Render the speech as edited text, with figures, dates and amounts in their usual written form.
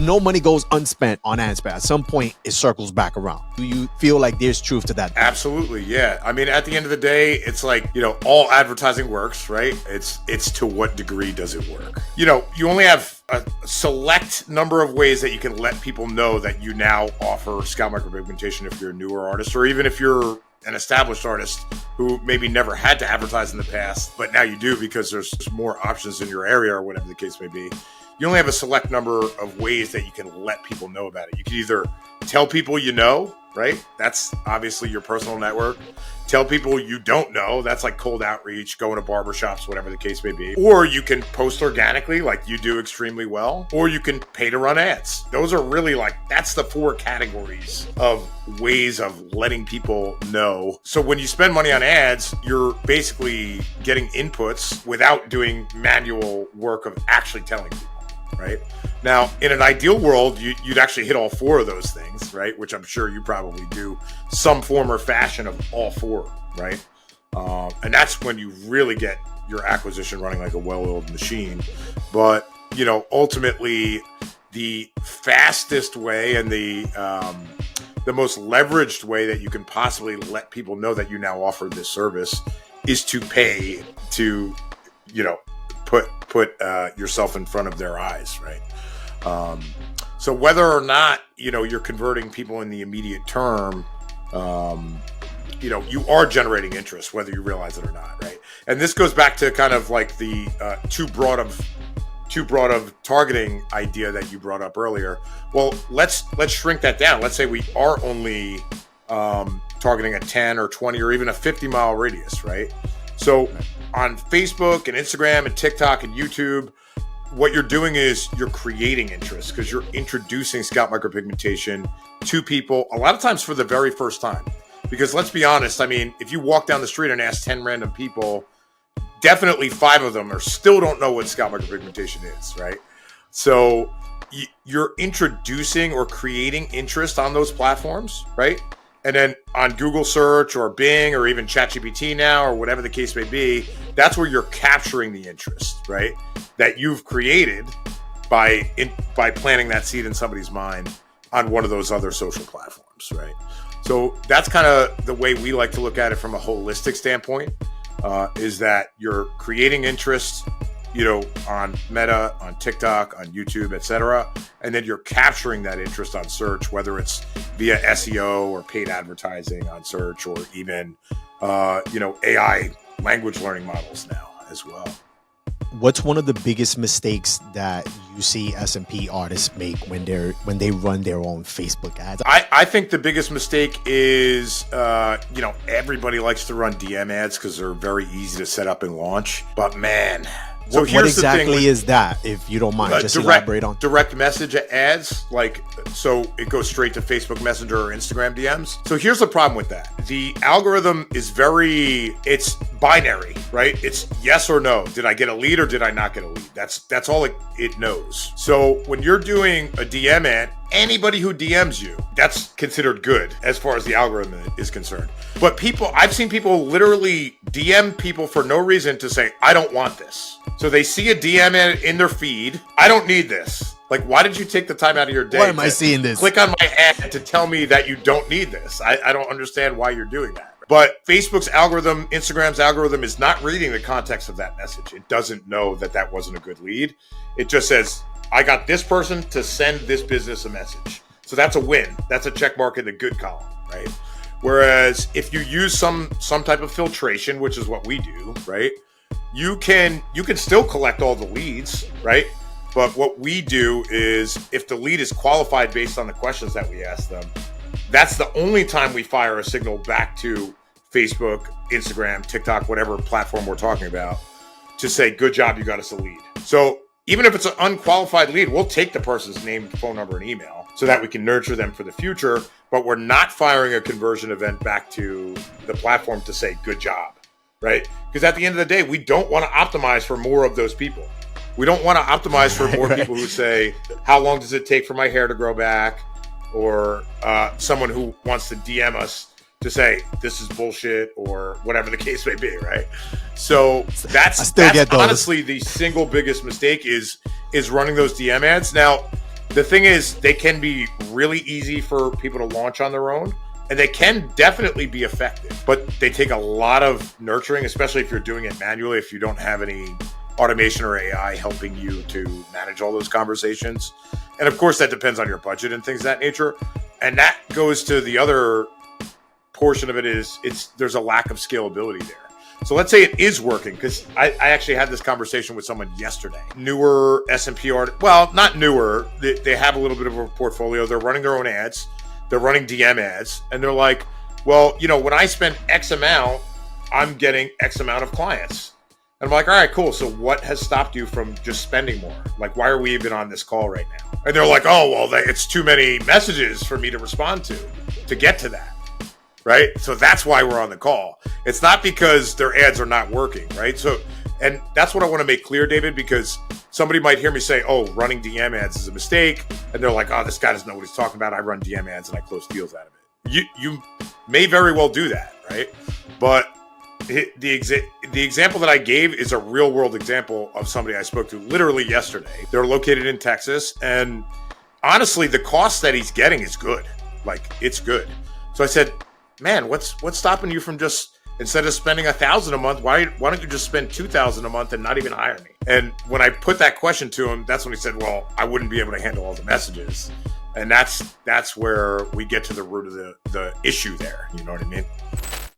no money goes unspent on ad spend. At some point, it circles back around. Do you feel like there's truth to that? Absolutely, yeah. I mean, at the end of the day, it's like, all advertising works, right? It's to what degree does it work? You only have a select number of ways that you can let people know that you now offer scalp micropigmentation if you're a newer artist, or even if you're an established artist who maybe never had to advertise in the past, but now you do because there's more options in your area or whatever the case may be. You only have a select number of ways that you can let people know about it. You can either tell people right? That's obviously your personal network. Tell people you don't know. That's like cold outreach, going to barbershops, whatever the case may be. Or you can post organically like you do extremely well. Or you can pay to run ads. Those are really that's the 4 categories of ways of letting people know. So when you spend money on ads, you're basically getting inputs without doing manual work of actually telling people. Right? Now, in an ideal world, you'd actually hit all 4 of those things, right? Which I'm sure you probably do some form or fashion of all 4, right? And that's when you really get your acquisition running like a well-oiled machine. But, ultimately, the fastest way and the most leveraged way that you can possibly let people know that you now offer this service is to pay to, put yourself in front of their eyes, right? So whether or not, you're converting people in the immediate term, you are generating interest, whether you realize it or not, right? And this goes back to kind of like the too broad of targeting idea that you brought up earlier. Well, let's shrink that down. Let's say we are only targeting a 10 or 20 or even a 50-mile radius, right? So on Facebook and Instagram and TikTok and YouTube, what you're doing is you're creating interest because you're introducing scalp micropigmentation to people, a lot of times for the very first time. Because let's be honest, I mean, if you walk down the street and ask 10 random people, definitely 5 of them still don't know what scalp micropigmentation is, right? So you're introducing or creating interest on those platforms, right? And then on Google search or Bing or even ChatGPT now or whatever the case may be, that's where you're capturing the interest, right? That you've created by planting that seed in somebody's mind on one of those other social platforms, right? So that's kind of the way we like to look at it from a holistic standpoint, is that you're creating interest, on Meta, on TikTok, on YouTube, etc. And then you're capturing that interest on search, whether it's via SEO or paid advertising on search, or even, AI language learning models now as well. What's one of the biggest mistakes that you see SMP artists make when they run their own Facebook ads? I think the biggest mistake is, everybody likes to run DM ads because they're very easy to set up and launch. But man, so what exactly is that, if you don't mind, just elaborate on? Direct message ads, so it goes straight to Facebook Messenger or Instagram DMs. So here's the problem with that. The algorithm is it's binary, right? It's yes or no. Did I get a lead or did I not get a lead? That's all it knows. So when you're doing a DM ad, anybody who DMs you, that's considered good as far as the algorithm is concerned. But I've seen people literally DM people for no reason to say, I don't want this. So they see a DM ad in their feed. I don't need this. Why did you take the time out of your day? Why am I seeing this? Click on my ad to tell me that you don't need this. I don't understand why you're doing that. But Facebook's algorithm, Instagram's algorithm is not reading the context of that message. It doesn't know that wasn't a good lead. It just says, I got this person to send this business a message. So that's a win. That's a check mark in the good column, right? Whereas if you use some type of filtration, which is what we do, right? You can still collect all the leads, right? But what we do is, if the lead is qualified based on the questions that we ask them, that's the only time we fire a signal back to Facebook, Instagram, TikTok, whatever platform we're talking about, to say, good job, you got us a lead. So even if it's an unqualified lead, we'll take the person's name, phone number, and email so that we can nurture them for the future, but we're not firing a conversion event back to the platform to say, good job, right? Because at the end of the day, we don't want to optimize for more of those people. We don't want to optimize for more people who say, how long does it take for my hair to grow back? Or someone who wants to DM us to say, this is bullshit, or whatever the case may be, right? So that's honestly the single biggest mistake is running those DM ads. Now, The thing is, they can be really easy for people to launch on their own, and they can definitely be effective, but they take a lot of nurturing, especially if you're doing it manually, if you don't have any automation or AI helping you to manage all those conversations. And of course, that depends on your budget and things of that nature. And that goes to the other portion of it is there's a lack of scalability there. So let's say it is working, because I actually had this conversation with someone yesterday. Newer SMP art, well, not newer. They have a little bit of a portfolio. They're running their own ads. They're running DM ads. And they're like, well, when I spend X amount, I'm getting X amount of clients. And I'm like, all right, cool. So what has stopped you from just spending more? Like, why are we even on this call right now? And they're like, oh, well, it's too many messages for me to respond to get to that. Right? So that's why we're on the call. It's not because their ads are not working, right? So, and that's what I want to make clear, David, because somebody might hear me say, oh, running DM ads is a mistake. And they're like, oh, this guy doesn't know what he's talking about. I run DM ads and I close deals out of it. You may very well do that, right? But the example that I gave is a real world example of somebody I spoke to literally yesterday. They're located in Texas. And honestly, the cost that he's getting is good. Like, it's good. So I said, man, what's stopping you from just, instead of spending $1,000 a month, why don't you just spend $2,000 a month and not even hire me? And when I put that question to him, that's when he said, well, I wouldn't be able to handle all the messages. And that's where we get to the root of the issue there. You know what I mean?